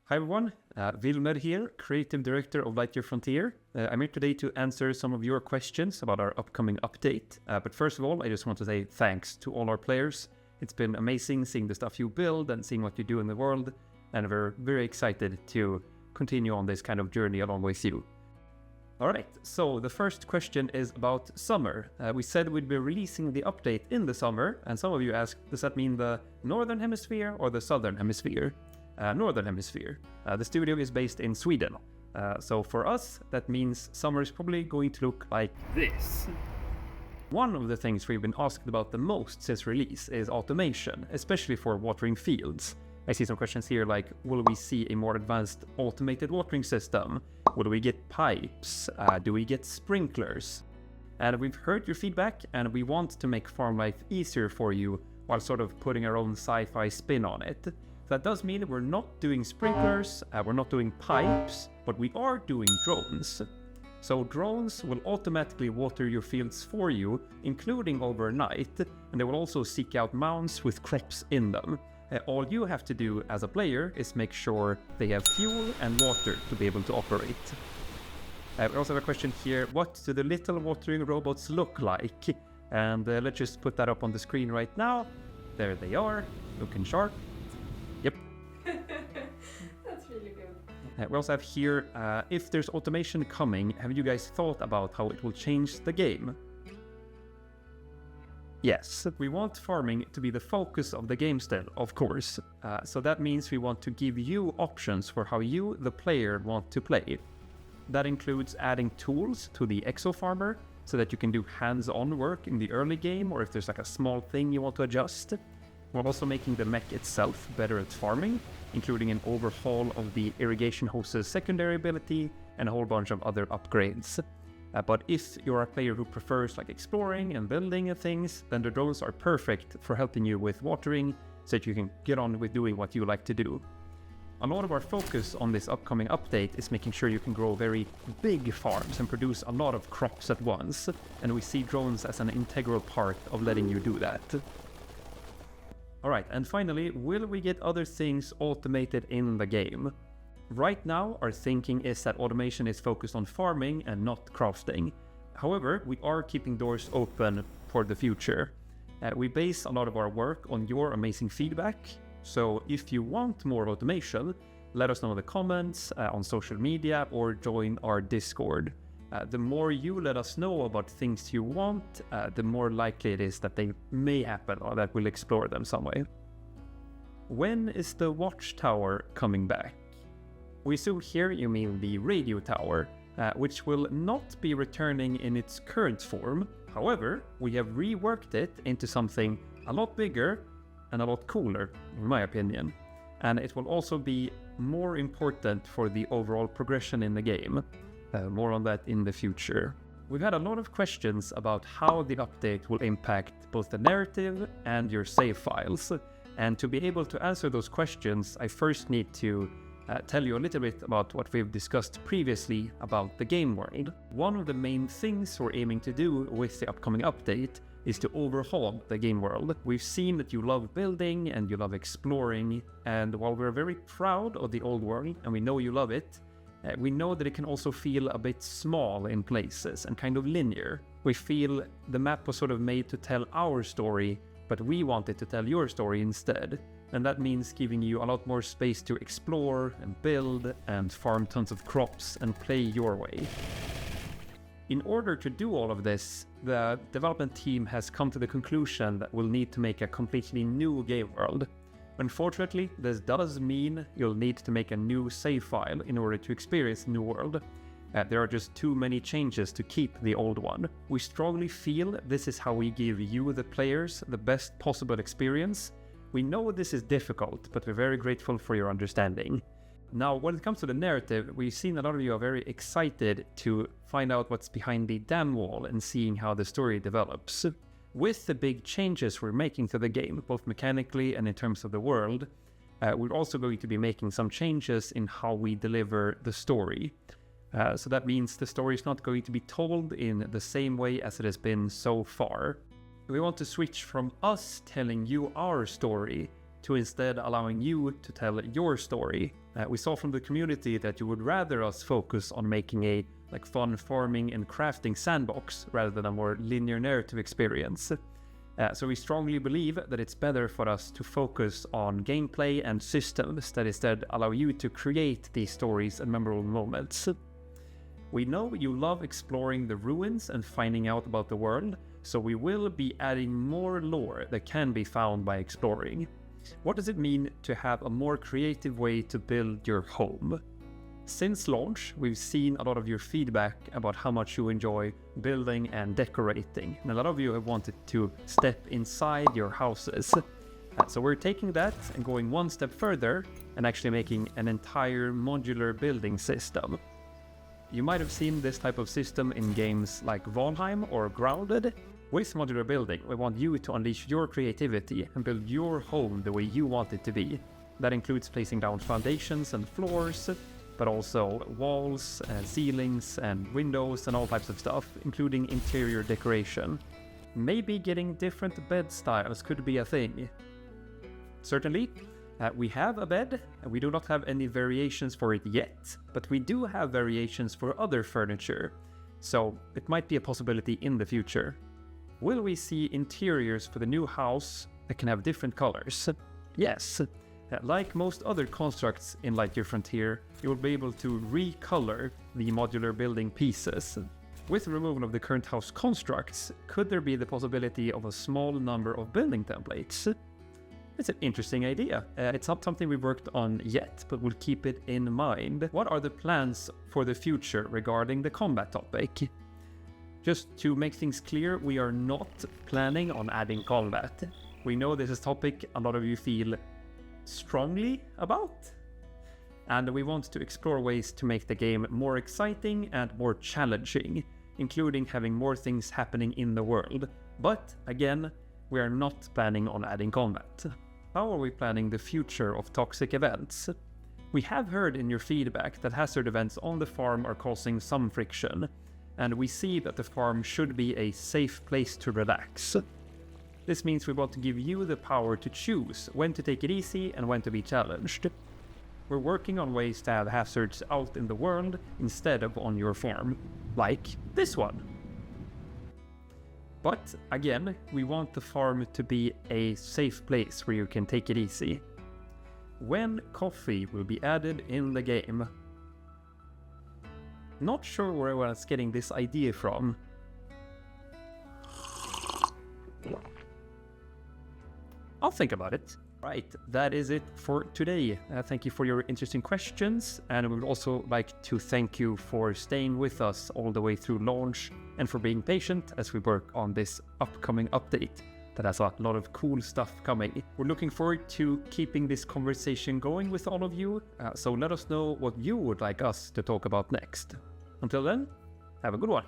Hi everyone, Wilmer here, Creative Director of Lightyear Frontier. I'm here today to answer some of your questions about our upcoming update. But first of all, I just want to say thanks to all our players. It's been amazing seeing the stuff you build and seeing what you do in the world. And we're very excited to continue on this kind of journey along with you. Alright, so the first question is about summer. We said we'd be releasing the update in the summer, and some of you asked, does that mean the Northern Hemisphere or the Southern Hemisphere? Northern Hemisphere. The studio is based in Sweden. So for us, that means summer is probably going to look like this. One of the things we've been asked about the most since release is automation, especially for watering fields. I see some questions here like, will we see a more advanced automated watering system? Will we get pipes? Do we get sprinklers? And we've heard your feedback, and we want to make farm life easier for you while sort of putting our own sci-fi spin on it. That does mean we're not doing sprinklers, we're not doing pipes, but we are doing drones. So drones will automatically water your fields for you, including overnight, and they will also seek out mounds with crops in them. All you have to do as a player is make sure they have fuel and water to be able to operate. We also have a question here, what do the little watering robots look like? And let's just put that up on the screen right now. There they are, looking sharp. Yep. That's really good. We also have here, if there's automation coming, have you guys thought about how it will change the game? Yes, we want farming to be the focus of the game still, of course. So that means we want to give you options for how you, the player, want to play. That includes adding tools to the Exo Farmer so that you can do hands-on work in the early game, or if there's like a small thing you want to adjust. We're also making the mech itself better at farming, including an overhaul of the irrigation hose's secondary ability and a whole bunch of other upgrades. But if you're a player who prefers like exploring and building things, then the drones are perfect for helping you with watering so that you can get on with doing what you like to do. A lot of our focus on this upcoming update is making sure you can grow very big farms and produce a lot of crops at once, and we see drones as an integral part of letting you do that. Alright, and finally, will we get other things automated in the game? Right now, our thinking is that automation is focused on farming and not crafting. However, we are keeping doors open for the future. We base a lot of our work on your amazing feedback, so if you want more automation, let us know in the comments, on social media, or join our Discord. The more you let us know about things you want, the more likely it is that they may happen or that we'll explore them some way. When is the watchtower coming back? We assume here you mean the radio tower, which will not be returning in its current form. However, we have reworked it into something a lot bigger and a lot cooler, in my opinion. And it will also be more important for the overall progression in the game. More on that in the future. We've had a lot of questions about how the update will impact both the narrative and your save files. And to be able to answer those questions, I first need to tell you a little bit about what we've discussed previously about the game world. One of the main things we're aiming to do with the upcoming update is to overhaul the game world. We've seen that you love building and you love exploring, and while we're very proud of the old world and we know you love it, we know that it can also feel a bit small in places and kind of linear. We feel the map was sort of made to tell our story, but we wanted to tell your story instead. And that means giving you a lot more space to explore and build and farm tons of crops and play your way. In order to do all of this, the development team has come to the conclusion that we'll need to make a completely new game world. Unfortunately, this does mean you'll need to make a new save file in order to experience the new world. There are just too many changes to keep the old one. We strongly feel this is how we give you, the players, the best possible experience. We know this is difficult, but we're very grateful for your understanding. Now, when it comes to the narrative, we've seen a lot of you are very excited to find out what's behind the dam wall and seeing how the story develops. With the big changes we're making to the game, both mechanically and in terms of the world, we're also going to be making some changes in how we deliver the story. So that means the story is not going to be told in the same way as it has been so far. We want to switch from us telling you our story to instead allowing you to tell your story. We saw from the community that you would rather us focus on making a fun farming and crafting sandbox rather than a more linear narrative experience. So we strongly believe that it's better for us to focus on gameplay and systems that instead allow you to create these stories and memorable moments. We know you love exploring the ruins and finding out about the world, so we will be adding more lore that can be found by exploring. What does it mean to have a more creative way to build your home? Since launch, we've seen a lot of your feedback about how much you enjoy building and decorating, and a lot of you have wanted to step inside your houses. So we're taking that and going one step further and actually making an entire modular building system. You might have seen this type of system in games like Valheim or Grounded. With modular building, we want you to unleash your creativity and build your home the way you want it to be. That includes placing down foundations and floors, but also walls and ceilings and windows and all types of stuff, including interior decoration. Maybe getting different bed styles could be a thing. Certainly, we have a bed, and we do not have any variations for it yet, but we do have variations for other furniture, so it might be a possibility in the future. Will we see interiors for the new house that can have different colors? Yes. Like most other constructs in Lightyear Frontier, you will be able to recolor the modular building pieces. With the removal of the current house constructs, could there be the possibility of a small number of building templates? It's an interesting idea. It's not something we've worked on yet, but we'll keep it in mind. What are the plans for the future regarding the combat topic? Just to make things clear, we are not planning on adding combat. We know this is a topic a lot of you feel strongly about, and we want to explore ways to make the game more exciting and more challenging, including having more things happening in the world. But again, we are not planning on adding combat. How are we planning the future of toxic events? We have heard in your feedback that hazard events on the farm are causing some friction, and we see that the farm should be a safe place to relax. This means we want to give you the power to choose when to take it easy and when to be challenged. We're working on ways to have hazards out in the world instead of on your farm, like this one. But again, we want the farm to be a safe place where you can take it easy. When coffee will be added in the game? Not sure where I was getting this idea from. I'll think about it. Right, that is it for today. Thank you for your interesting questions, and we would also like to thank you for staying with us all the way through launch and for being patient as we work on this upcoming update that has a lot of cool stuff coming. We're looking forward to keeping this conversation going with all of you, so let us know what you would like us to talk about next. Until then, have a good one.